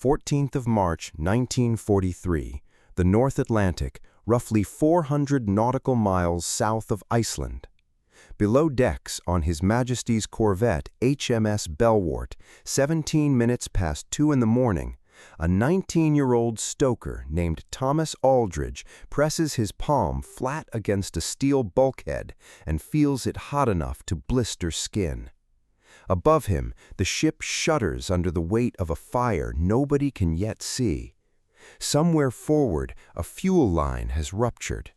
14th of March, 1943, the North Atlantic, roughly 400 nautical miles south of Iceland. Below decks on His Majesty's corvette HMS Belwart, 17 minutes past 2 in the morning, a 19-year-old stoker named Thomas Aldridge presses his palm flat against a steel bulkhead and feels it hot enough to blister skin. Above him, the ship shudders under the weight of a fire nobody can yet see. Somewhere forward, a fuel line has ruptured.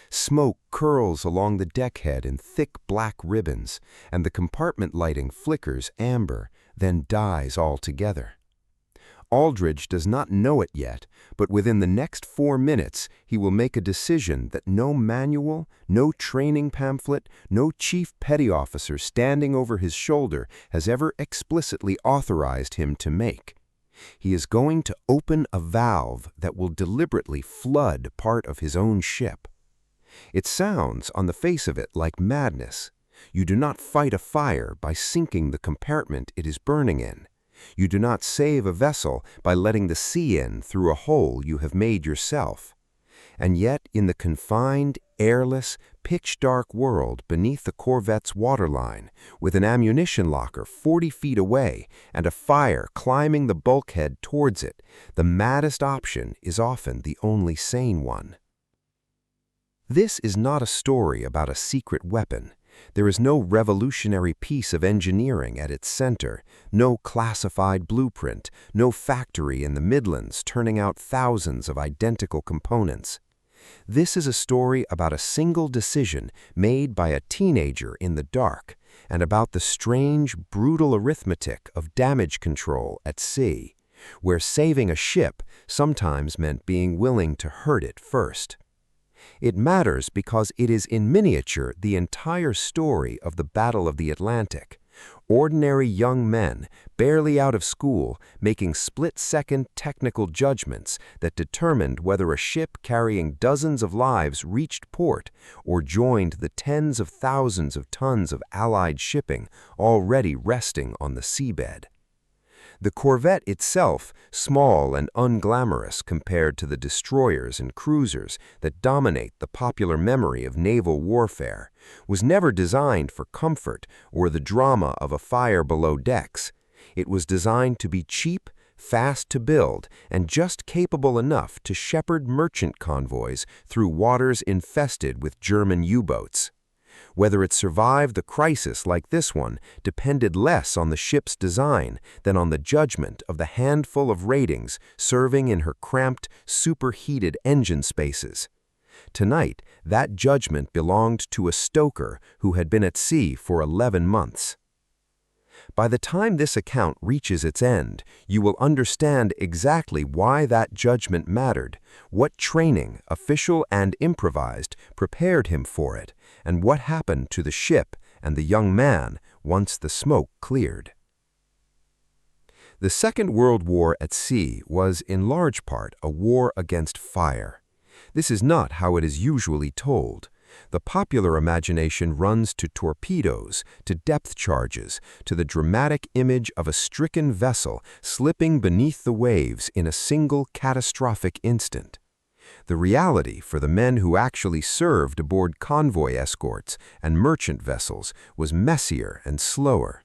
Smoke curls along the deckhead in thick black ribbons, and the compartment lighting flickers amber, then dies altogether. Aldridge does not know it yet, but within the next 4 minutes he will make a decision that no manual, no training pamphlet, no chief petty officer standing over his shoulder has ever explicitly authorized him to make. He is going to open a valve that will deliberately flood part of his own ship. It sounds, on the face of it, like madness. You do not fight a fire by sinking the compartment it is burning in. You do not save a vessel by letting the sea in through a hole you have made yourself. And yet, in the confined, airless, pitch-dark world beneath the corvette's waterline, with an ammunition locker 40 feet away and a fire climbing the bulkhead towards it, the maddest option is often the only sane one. This is not a story about a secret weapon. There is no revolutionary piece of engineering at its center, no classified blueprint, no factory in the Midlands turning out thousands of identical components. This is a story about a single decision made by a teenager in the dark, and about the strange, brutal arithmetic of damage control at sea, where saving a ship sometimes meant being willing to hurt it first. It matters because it is in miniature the entire story of the Battle of the Atlantic. Ordinary young men, barely out of school, making split-second technical judgments that determined whether a ship carrying dozens of lives reached port or joined the tens of thousands of tons of Allied shipping already resting on the seabed. The corvette itself, small and unglamorous compared to the destroyers and cruisers that dominate the popular memory of naval warfare, was never designed for comfort or the drama of a fire below decks. It was designed to be cheap, fast to build, and just capable enough to shepherd merchant convoys through waters infested with German U-boats. Whether it survived the crisis like this one depended less on the ship's design than on the judgment of the handful of ratings serving in her cramped, superheated engine spaces. Tonight, that judgment belonged to a stoker who had been at sea for 11 months. By the time this account reaches its end, you will understand exactly why that judgment mattered, what training, official and improvised, prepared him for it, and what happened to the ship and the young man once the smoke cleared. The Second World War at sea was, in large part, a war against fire. This is not how it is usually told. The popular imagination runs to torpedoes, to depth charges, to the dramatic image of a stricken vessel slipping beneath the waves in a single catastrophic instant. The reality for the men who actually served aboard convoy escorts and merchant vessels was messier and slower.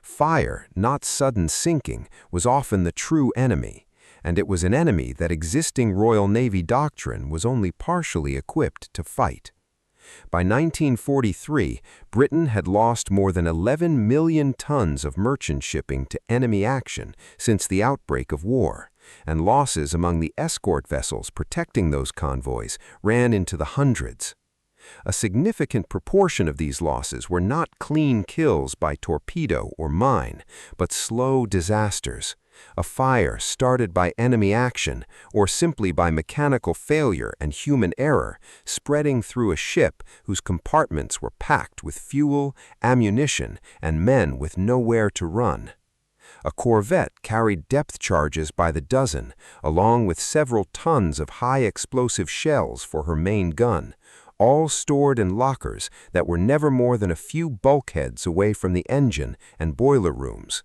Fire, not sudden sinking, was often the true enemy, and it was an enemy that existing Royal Navy doctrine was only partially equipped to fight. By 1943, Britain had lost more than 11 million tons of merchant shipping to enemy action since the outbreak of war, and losses among the escort vessels protecting those convoys ran into the hundreds. A significant proportion of these losses were not clean kills by torpedo or mine, but slow disasters. A fire started by enemy action or simply by mechanical failure and human error, spreading through a ship whose compartments were packed with fuel, ammunition, and men with nowhere to run. A corvette carried depth charges by the dozen, along with several tons of high-explosive shells for her main gun, all stored in lockers that were never more than a few bulkheads away from the engine and boiler rooms.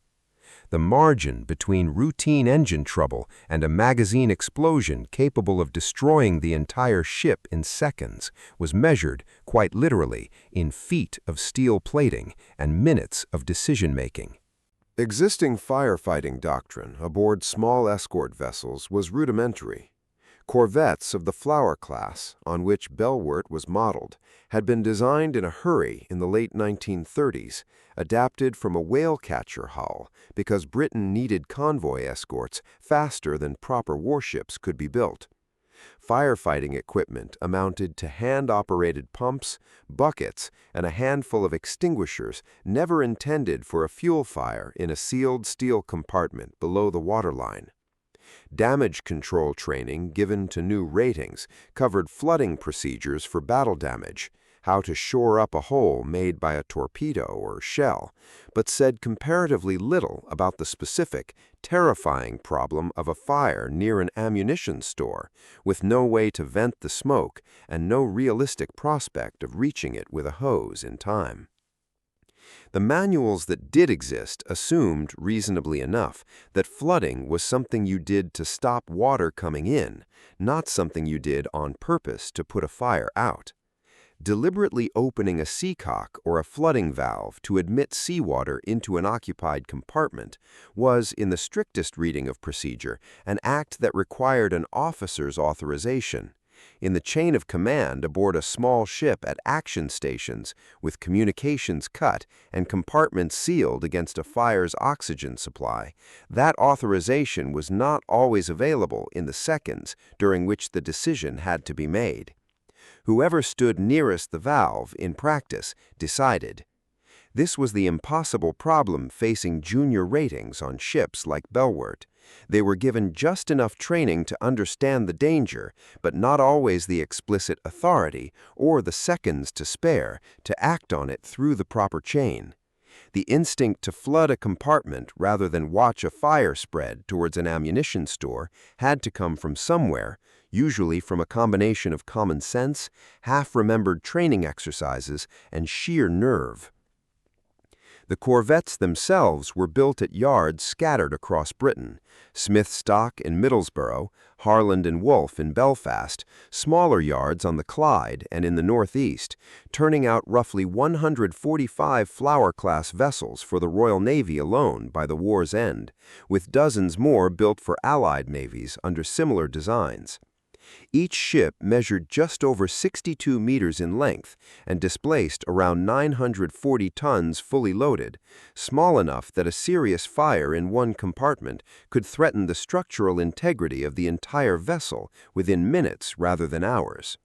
The margin between routine engine trouble and a magazine explosion capable of destroying the entire ship in seconds was measured, quite literally, in feet of steel plating and minutes of decision-making. Existing firefighting doctrine aboard small escort vessels was rudimentary. Corvettes of the Flower class, on which Belwert was modeled, had been designed in a hurry in the late 1930s, adapted from a whale catcher hull because Britain needed convoy escorts faster than proper warships could be built. Firefighting equipment amounted to hand-operated pumps, buckets, and a handful of extinguishers never intended for a fuel fire in a sealed steel compartment below the waterline. Damage control training given to new ratings covered flooding procedures for battle damage, how to shore up a hole made by a torpedo or shell, but said comparatively little about the specific, terrifying problem of a fire near an ammunition store, with no way to vent the smoke and no realistic prospect of reaching it with a hose in time. The manuals that did exist assumed, reasonably enough, that flooding was something you did to stop water coming in, not something you did on purpose to put a fire out. Deliberately opening a seacock or a flooding valve to admit seawater into an occupied compartment was, in the strictest reading of procedure, an act that required an officer's authorization. In the chain of command aboard a small ship at action stations, with communications cut and compartments sealed against a fire's oxygen supply, that authorization was not always available in the seconds during which the decision had to be made. Whoever stood nearest the valve, in practice, decided. This was the impossible problem facing junior ratings on ships like Belwert. They were given just enough training to understand the danger, but not always the explicit authority or the seconds to spare to act on it through the proper chain. The instinct to flood a compartment rather than watch a fire spread towards an ammunition store had to come from somewhere, usually from a combination of common sense, half-remembered training exercises, and sheer nerve. The corvettes themselves were built at yards scattered across Britain: Smithstock in Middlesbrough, Harland and Wolff in Belfast, smaller yards on the Clyde and in the northeast, turning out roughly 145 Flower-class vessels for the Royal Navy alone by the war's end, with dozens more built for Allied navies under similar designs. Each ship measured just over 62 meters in length and displaced around 940 tons fully loaded, small enough that a serious fire in one compartment could threaten the structural integrity of the entire vessel within minutes rather than hours.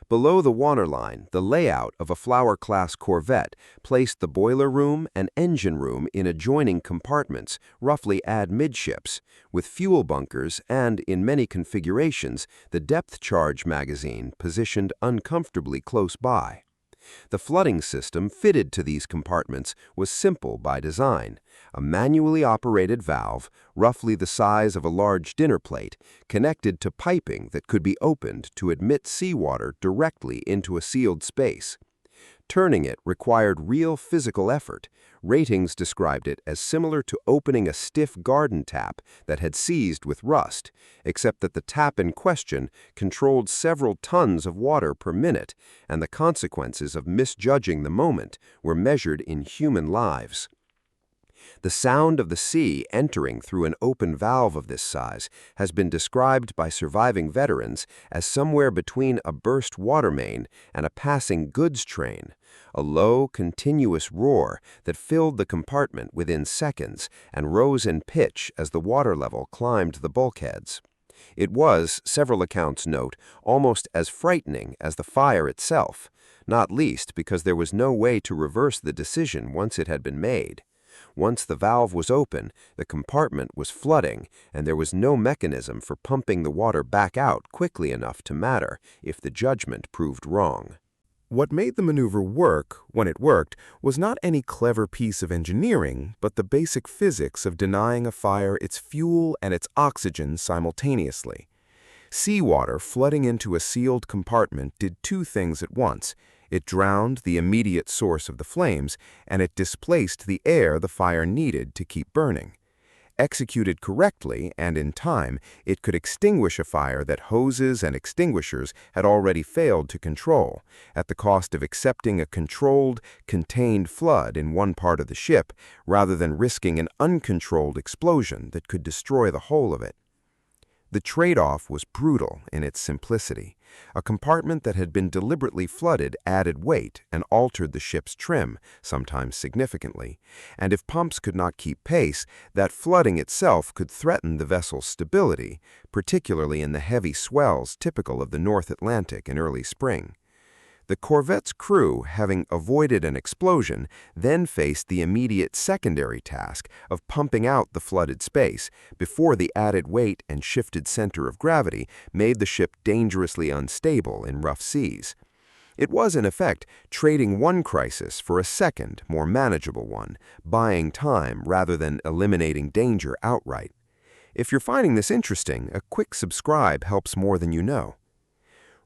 Below the waterline, the layout of a Flower-class corvette placed the boiler room and engine room in adjoining compartments, roughly amidships, with fuel bunkers and, in many configurations, the depth charge magazine positioned uncomfortably close by. The flooding system fitted to these compartments was simple by design: a manually operated valve, roughly the size of a large dinner plate, connected to piping that could be opened to admit seawater directly into a sealed space. Turning it required real physical effort. Ratings described it as similar to opening a stiff garden tap that had seized with rust, except that the tap in question controlled several tons of water per minute, and the consequences of misjudging the moment were measured in human lives. The sound of the sea entering through an open valve of this size has been described by surviving veterans as somewhere between a burst water main and a passing goods train, a low, continuous roar that filled the compartment within seconds and rose in pitch as the water level climbed the bulkheads. It was, several accounts note, almost as frightening as the fire itself, not least because there was no way to reverse the decision once it had been made. Once the valve was open, the compartment was flooding, and there was no mechanism for pumping the water back out quickly enough to matter if the judgment proved wrong. What made the maneuver work, when it worked, was not any clever piece of engineering, but the basic physics of denying a fire its fuel and its oxygen simultaneously. Seawater flooding into a sealed compartment did two things at once. It drowned the immediate source of the flames, and it displaced the air the fire needed to keep burning. Executed correctly and in time, it could extinguish a fire that hoses and extinguishers had already failed to control, at the cost of accepting a controlled, contained flood in one part of the ship, rather than risking an uncontrolled explosion that could destroy the whole of it. The trade-off was brutal in its simplicity. A compartment that had been deliberately flooded added weight and altered the ship's trim, sometimes significantly. And if pumps could not keep pace, that flooding itself could threaten the vessel's stability, particularly in the heavy swells typical of the North Atlantic in early spring. The corvette's crew, having avoided an explosion, then faced the immediate secondary task of pumping out the flooded space before the added weight and shifted center of gravity made the ship dangerously unstable in rough seas. It was, in effect, trading one crisis for a second, more manageable one, buying time rather than eliminating danger outright. If you're finding this interesting, a quick subscribe helps more than you know.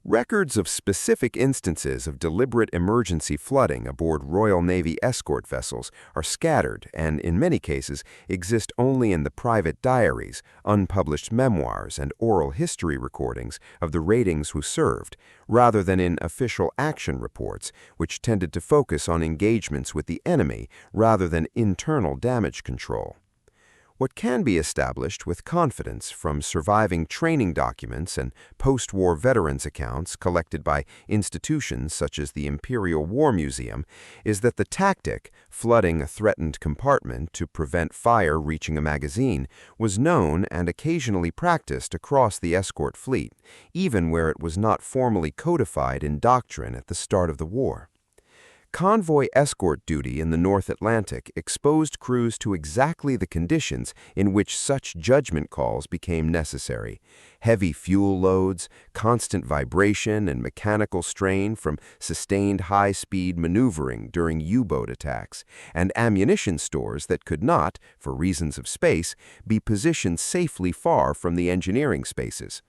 Records of specific instances of deliberate emergency flooding aboard Royal Navy escort vessels are scattered and, in many cases, exist only in the private diaries, unpublished memoirs, and oral history recordings of the ratings who served, rather than in official action reports, which tended to focus on engagements with the enemy rather than internal damage control. What can be established with confidence from surviving training documents and post-war veterans accounts collected by institutions such as the Imperial War Museum is that the tactic, flooding a threatened compartment to prevent fire reaching a magazine, was known and occasionally practiced across the escort fleet, even where it was not formally codified in doctrine at the start of the war. Convoy escort duty in the North Atlantic exposed crews to exactly the conditions in which such judgment calls became necessary: heavy fuel loads, constant vibration and mechanical strain from sustained high-speed maneuvering during U-boat attacks, and ammunition stores that could not, for reasons of space, be positioned safely far from the engineering spaces.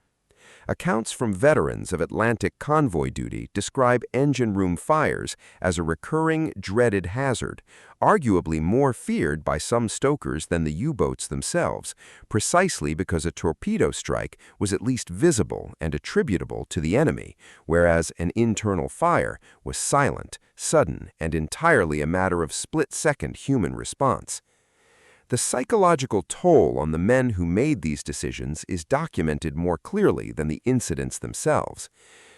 Accounts from veterans of Atlantic convoy duty describe engine room fires as a recurring, dreaded hazard, arguably more feared by some stokers than the U-boats themselves, precisely because a torpedo strike was at least visible and attributable to the enemy, whereas an internal fire was silent, sudden, and entirely a matter of split-second human response. The psychological toll on the men who made these decisions is documented more clearly than the incidents themselves.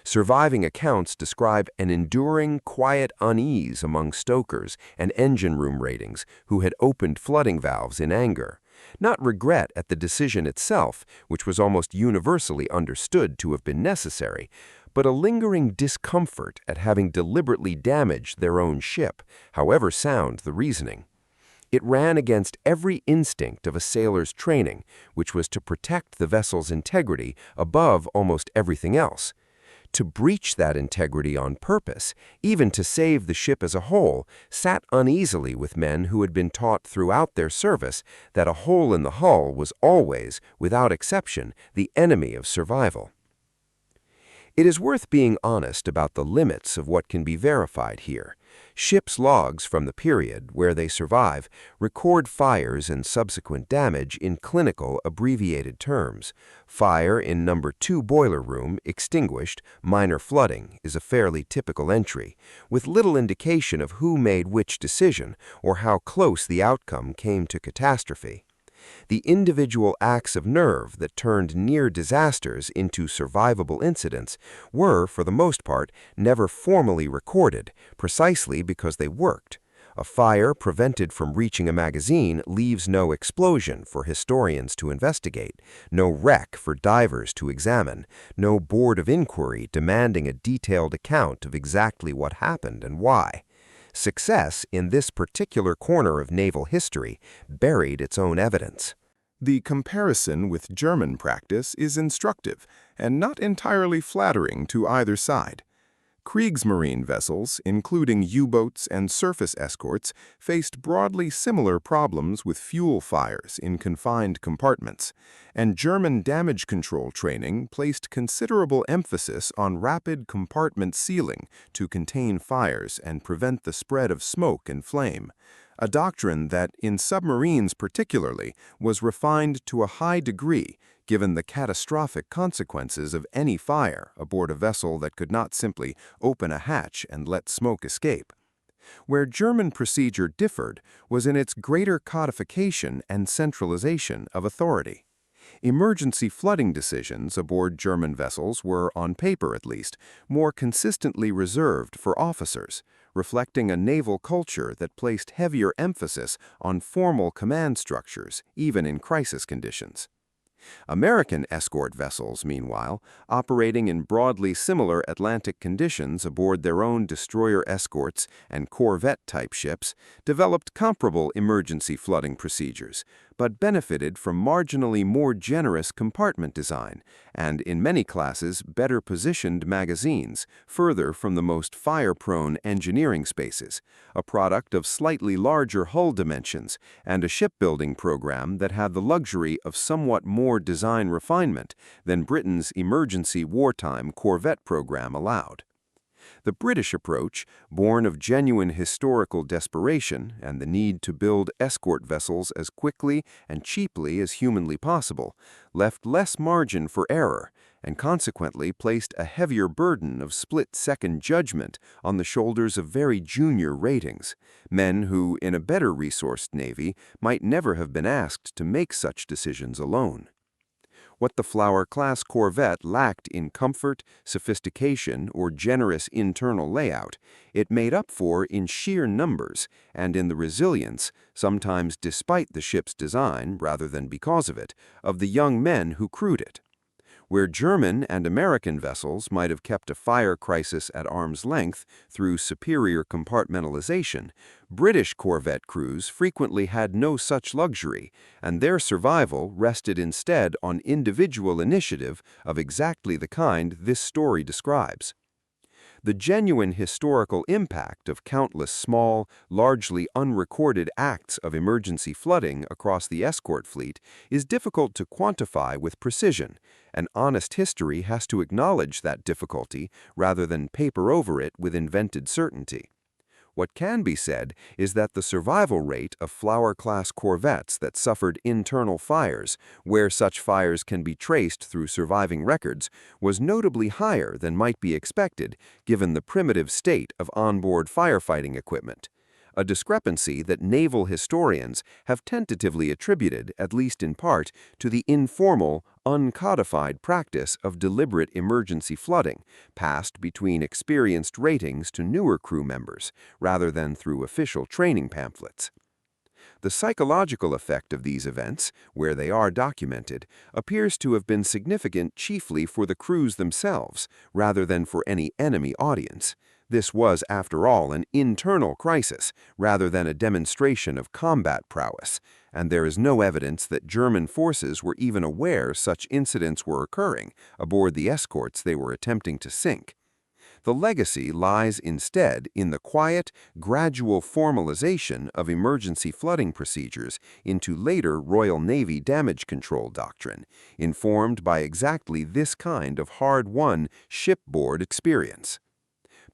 Surviving accounts describe an enduring, quiet unease among stokers and engine room ratings who had opened flooding valves in anger. Not regret at the decision itself, which was almost universally understood to have been necessary, but a lingering discomfort at having deliberately damaged their own ship, however sound the reasoning. It ran against every instinct of a sailor's training, which was to protect the vessel's integrity above almost everything else. To breach that integrity on purpose, even to save the ship as a whole, sat uneasily with men who had been taught throughout their service that a hole in the hull was always, without exception, the enemy of survival. It is worth being honest about the limits of what can be verified here. Ships' logs from the period where they survive record fires and subsequent damage in clinical, abbreviated terms. Fire in number 2 boiler room, extinguished, minor flooding is a fairly typical entry, with little indication of who made which decision or how close the outcome came to catastrophe. The individual acts of nerve that turned near disasters into survivable incidents were, for the most part, never formally recorded, precisely because they worked. A fire prevented from reaching a magazine leaves no explosion for historians to investigate, no wreck for divers to examine, no board of inquiry demanding a detailed account of exactly what happened and why. Success in this particular corner of naval history buried its own evidence. The comparison with German practice is instructive and not entirely flattering to either side. Kriegsmarine vessels, including U-boats and surface escorts, faced broadly similar problems with fuel fires in confined compartments, and German damage control training placed considerable emphasis on rapid compartment sealing to contain fires and prevent the spread of smoke and flame, a doctrine that, in submarines particularly, was refined to a high degree given the catastrophic consequences of any fire aboard a vessel that could not simply open a hatch and let smoke escape. Where German procedure differed was in its greater codification and centralization of authority. Emergency flooding decisions aboard German vessels were, on paper at least, more consistently reserved for officers, reflecting a naval culture that placed heavier emphasis on formal command structures, even in crisis conditions. American escort vessels, meanwhile, operating in broadly similar Atlantic conditions aboard their own destroyer escorts and corvette-type ships, developed comparable emergency flooding procedures, but benefited from marginally more generous compartment design and, in many classes, better positioned magazines, further from the most fire-prone engineering spaces, a product of slightly larger hull dimensions and a shipbuilding program that had the luxury of somewhat more design refinement than Britain's emergency wartime corvette program allowed. The British approach, born of genuine historical desperation and the need to build escort vessels as quickly and cheaply as humanly possible, left less margin for error and consequently placed a heavier burden of split-second judgment on the shoulders of very junior ratings, men who, in a better resourced navy, might never have been asked to make such decisions alone. What the Flower-class corvette lacked in comfort, sophistication, or generous internal layout, it made up for in sheer numbers and in the resilience, sometimes despite the ship's design rather than because of it, of the young men who crewed it. Where German and American vessels might have kept a fire crisis at arm's length through superior compartmentalization, British corvette crews frequently had no such luxury, and their survival rested instead on individual initiative of exactly the kind this story describes. The genuine historical impact of countless small, largely unrecorded acts of emergency flooding across the escort fleet is difficult to quantify with precision, and honest history has to acknowledge that difficulty rather than paper over it with invented certainty. What can be said is that the survival rate of Flower-class corvettes that suffered internal fires, where such fires can be traced through surviving records, was notably higher than might be expected given the primitive state of onboard firefighting equipment, a discrepancy that naval historians have tentatively attributed, at least in part, to the informal, uncodified practice of deliberate emergency flooding, passed between experienced ratings to newer crew members, rather than through official training pamphlets. The psychological effect of these events, where they are documented, appears to have been significant chiefly for the crews themselves, rather than for any enemy audience. This was, after all, an internal crisis, rather than a demonstration of combat prowess, and there is no evidence that German forces were even aware such incidents were occurring aboard the escorts they were attempting to sink. The legacy lies instead in the quiet, gradual formalization of emergency flooding procedures into later Royal Navy damage control doctrine, informed by exactly this kind of hard-won shipboard experience.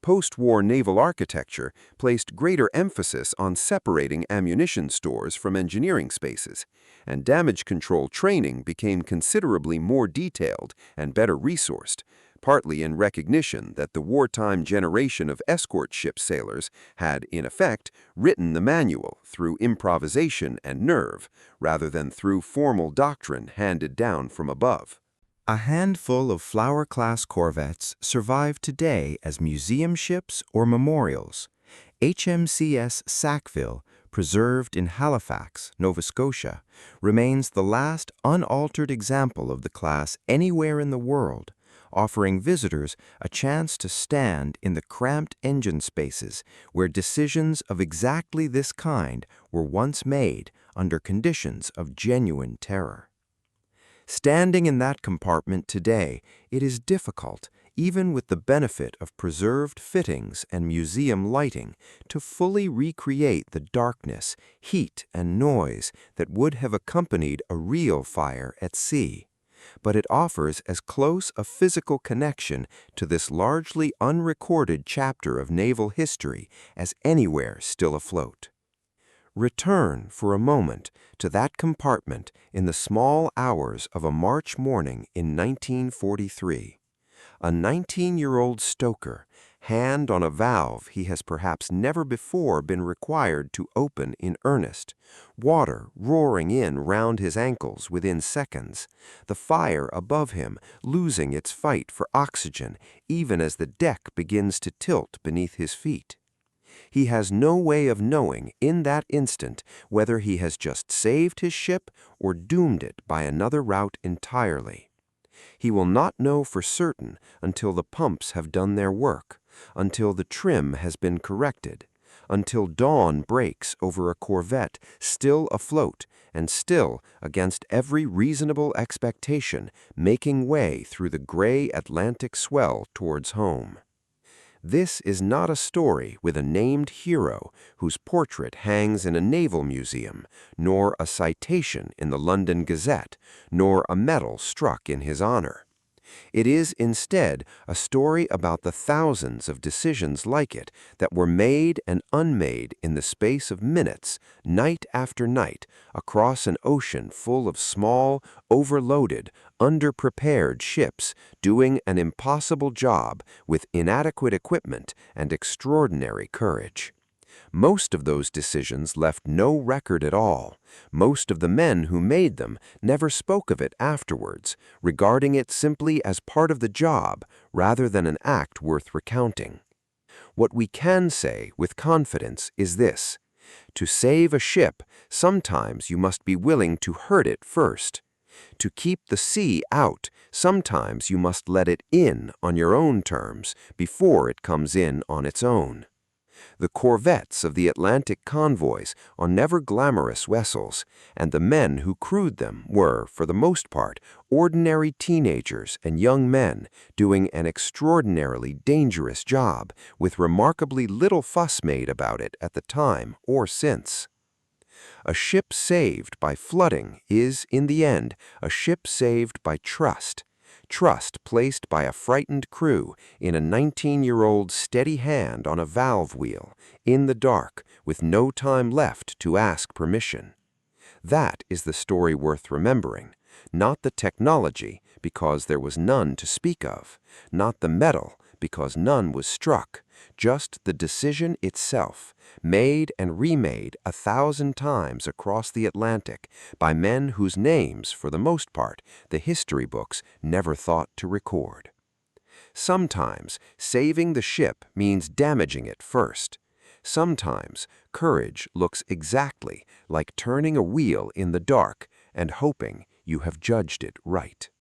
Post-war naval architecture placed greater emphasis on separating ammunition stores from engineering spaces, and damage control training became considerably more detailed and better resourced, partly in recognition that the wartime generation of escort ship sailors had, in effect, written the manual through improvisation and nerve, rather than through formal doctrine handed down from above. A handful of Flower-class corvettes survive today as museum ships or memorials. HMCS Sackville, preserved in Halifax, Nova Scotia, remains the last unaltered example of the class anywhere in the world, offering visitors a chance to stand in the cramped engine spaces where decisions of exactly this kind were once made under conditions of genuine terror. Standing in that compartment today, it is difficult, even with the benefit of preserved fittings and museum lighting, to fully recreate the darkness, heat, and noise that would have accompanied a real fire at sea. But it offers as close a physical connection to this largely unrecorded chapter of naval history as anywhere still afloat. return for a moment to that compartment in the small hours of a March morning in 1943. A 19-year-old stoker, hand on a valve he has perhaps never before been required to open in earnest, water roaring in round his ankles within seconds, the fire above him losing its fight for oxygen even as the deck begins to tilt beneath his feet. He has no way of knowing in that instant whether he has just saved his ship or doomed it by another route entirely. He will not know for certain until the pumps have done their work, until the trim has been corrected, until dawn breaks over a corvette still afloat and still, against every reasonable expectation, making way through the gray Atlantic swell towards home. This is not a story with a named hero whose portrait hangs in a naval museum, nor a citation in the London Gazette, nor a medal struck in his honor. It is instead a story about the thousands of decisions like it that were made and unmade in the space of minutes, night after night, across an ocean full of small, overloaded, underprepared ships doing an impossible job with inadequate equipment and extraordinary courage. Most of those decisions left no record at all. Most of the men who made them never spoke of it afterwards, regarding it simply as part of the job rather than an act worth recounting. What we can say with confidence is this: to save a ship, sometimes you must be willing to hurt it first. To keep the sea out, sometimes you must let it in on your own terms before it comes in on its own. The corvettes of the Atlantic convoys are never glamorous vessels, and the men who crewed them were, for the most part, ordinary teenagers and young men doing an extraordinarily dangerous job, with remarkably little fuss made about it at the time or since. A ship saved by flooding is, in the end, a ship saved by trust. Trust placed by a frightened crew in a 19-year-old steady hand on a valve wheel, in the dark, with no time left to ask permission. That is the story worth remembering, not the technology, because there was none to speak of, not the medal, because none was struck, just the decision itself, made and remade 1,000 times across the Atlantic by men whose names, for the most part, the history books never thought to record. Sometimes saving the ship means damaging it first. Sometimes courage looks exactly like turning a wheel in the dark and hoping you have judged it right.